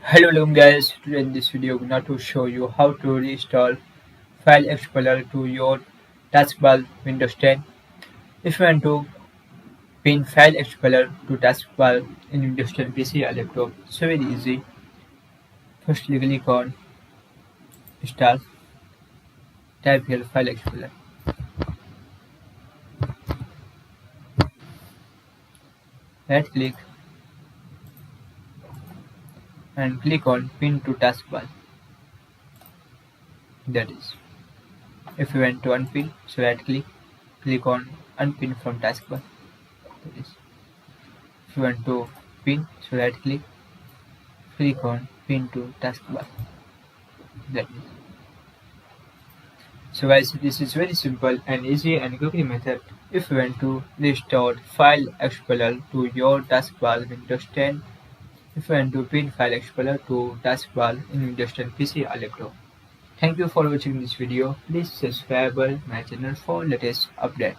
Hello guys, today in this video I'm going to show you how to reinstall File Explorer to your Taskbar Windows 10. If you want to pin File Explorer to Taskbar in Windows 10 PC or laptop, it's very easy. Firstly click on Install, type here File Explorer, right click and click on Pin to Taskbar. That is, if you want to unpin, so right click on Unpin from Taskbar. That is, if you want to pin, so right click on Pin to Taskbar. That is. So guys, this is very simple and easy and quickly method if you want to restore File Explorer to your taskbar Windows 10. If you want to pin File Explorer to taskbar in Windows 10 PC or laptop. Thank you for watching this video. Please subscribe my channel for latest update.